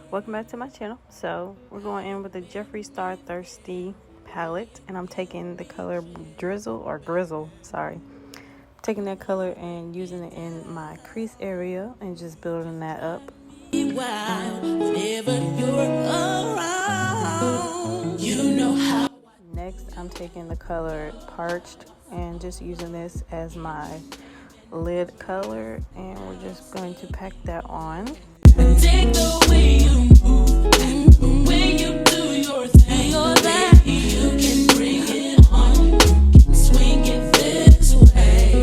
Welcome back to my channel. So we're going in with the Jeffree Star Thirsty palette, and I'm taking the color drizzle or grizzle, sorry, taking that color and using it in my crease area and just building that up. Next, I'm taking the color Parched and just using this as my lid color, and we're just going to pack that on. Take the way you move, the way you do your thing, you can bring it on, you can swing it this way.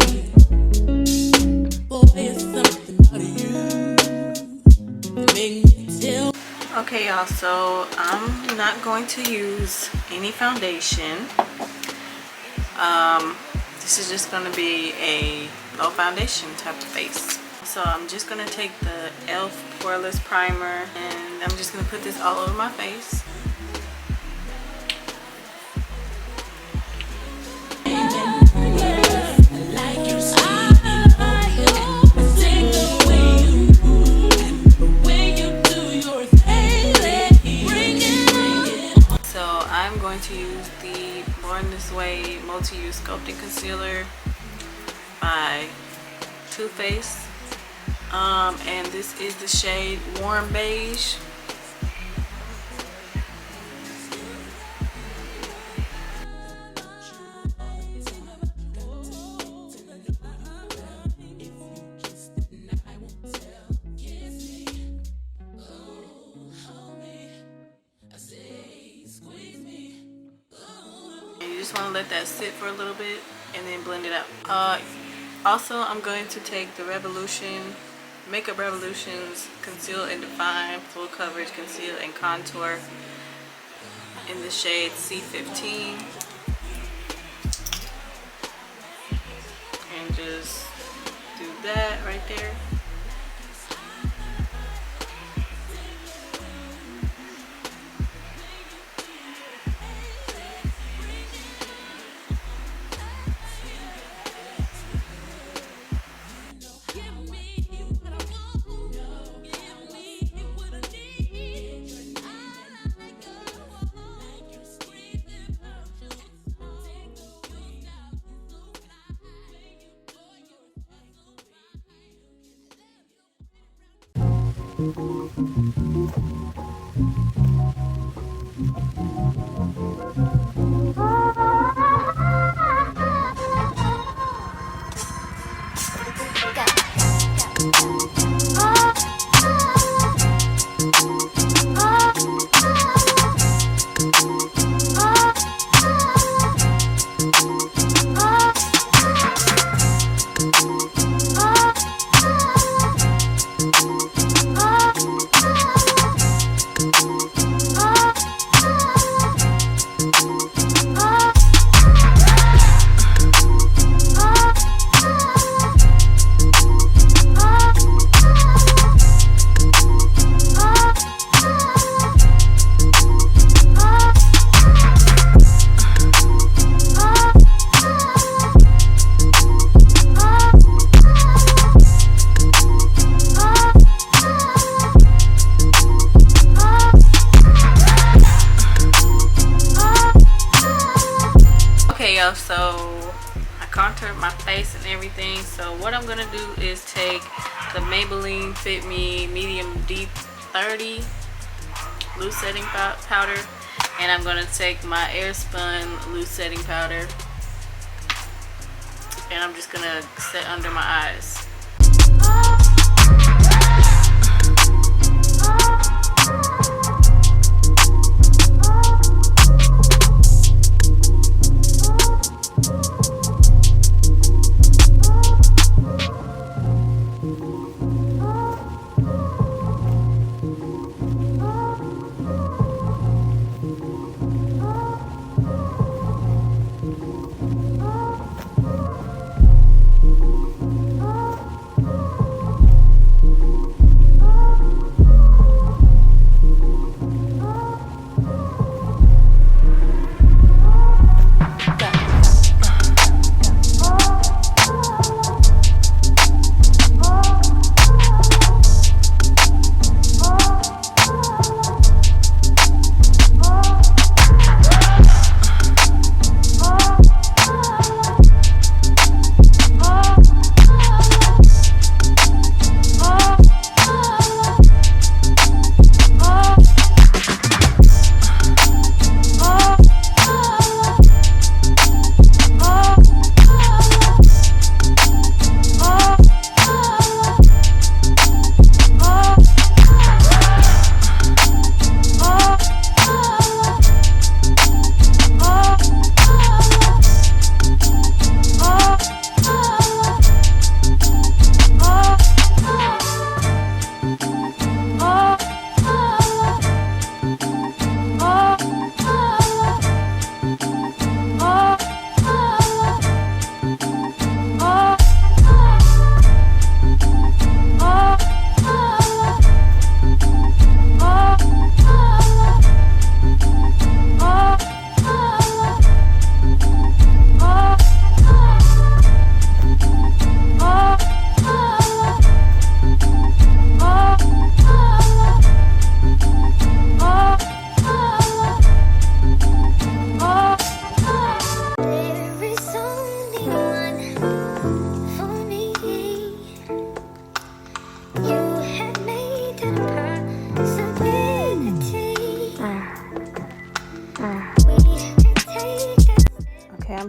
Boy, it's something about you, make me tell. Okay, y'all, so I'm not going to use any foundation. This is just going to be a low foundation type of face. So I'm just going to take the e.l.f. poreless primer and I'm just going to put this all over my face. So I'm going to use the Born This Way Multi-Use Sculpting Concealer by Too Faced. And this is the shade Warm Beige. And you just want to let that sit for a little bit and then blend it out. Also, I'm going to take the Makeup Revolution's Conceal and Define Full Coverage Conceal and Contour in the shade C15 and just do that right there. So I contoured my face and everything. So what I'm gonna do is take the Maybelline Fit Me Medium Deep 30 loose setting powder, and I'm gonna take my Airspun loose setting powder, and I'm just gonna set under my eyes.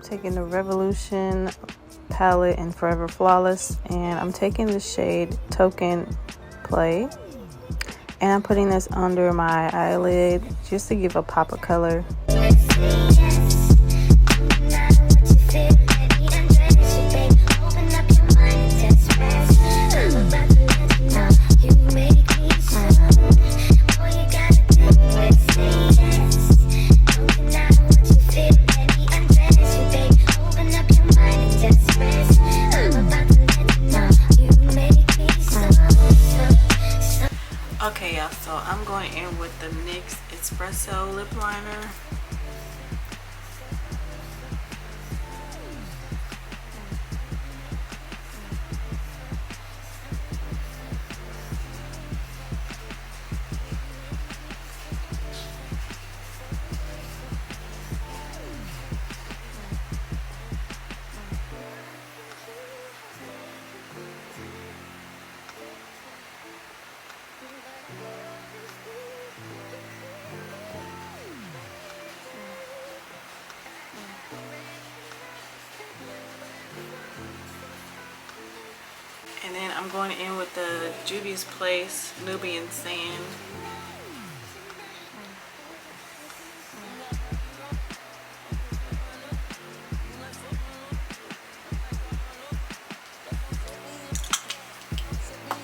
taking the Revolution palette in Forever Flawless, and I'm taking the shade Tocan Play, and I'm putting this under my eyelid just to give a pop of color. Okay, y'all, so I'm going in with the NYX Espresso lip liner. And then I'm going in with the Juvias Place Nubian Sand.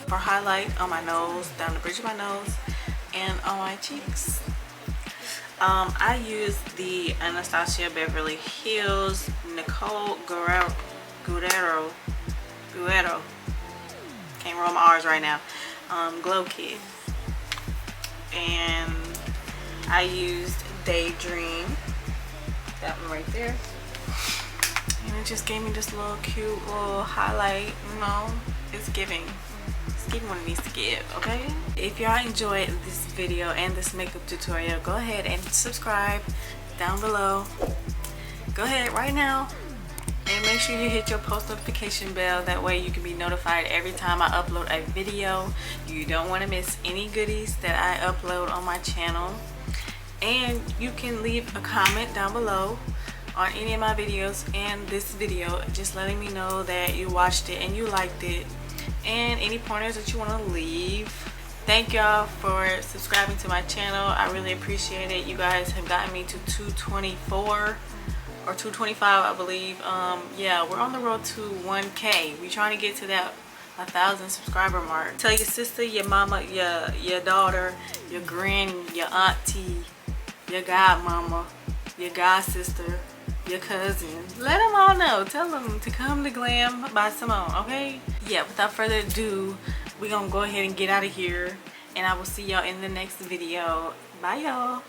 For highlight on my nose, down the bridge of my nose, and on my cheeks. I use the Anastasia Beverly Hills Nicole Guerriero. Can't roll my R's right now. Glow Kit, and I used Daydream, that one right there, and it just gave me this little cute little highlight. You know, it's giving what it needs to give. Okay, if y'all enjoyed this video and this makeup tutorial, go ahead and subscribe down below. Go ahead right now. And make sure you hit your post notification bell. That way you can be notified every time I upload a video. You don't want to miss any goodies that I upload on my channel. And you can leave a comment down below on any of my videos and this video, just letting me know that you watched it and you liked it, and any pointers that you want to leave. Thank y'all for subscribing to my channel. I really appreciate it. You guys have gotten me to 224 or 225, I believe. Yeah, we're on the road to 1K. We're trying to get to that 1,000 subscriber mark. Tell your sister, your mama, your daughter, your granny, your auntie, your godmama, your god sister, your cousin. Let them all know. Tell them to come to Glam by Simone, okay? Yeah, without further ado, we're gonna go ahead and get out of here, and I will see y'all in the next video. Bye, y'all.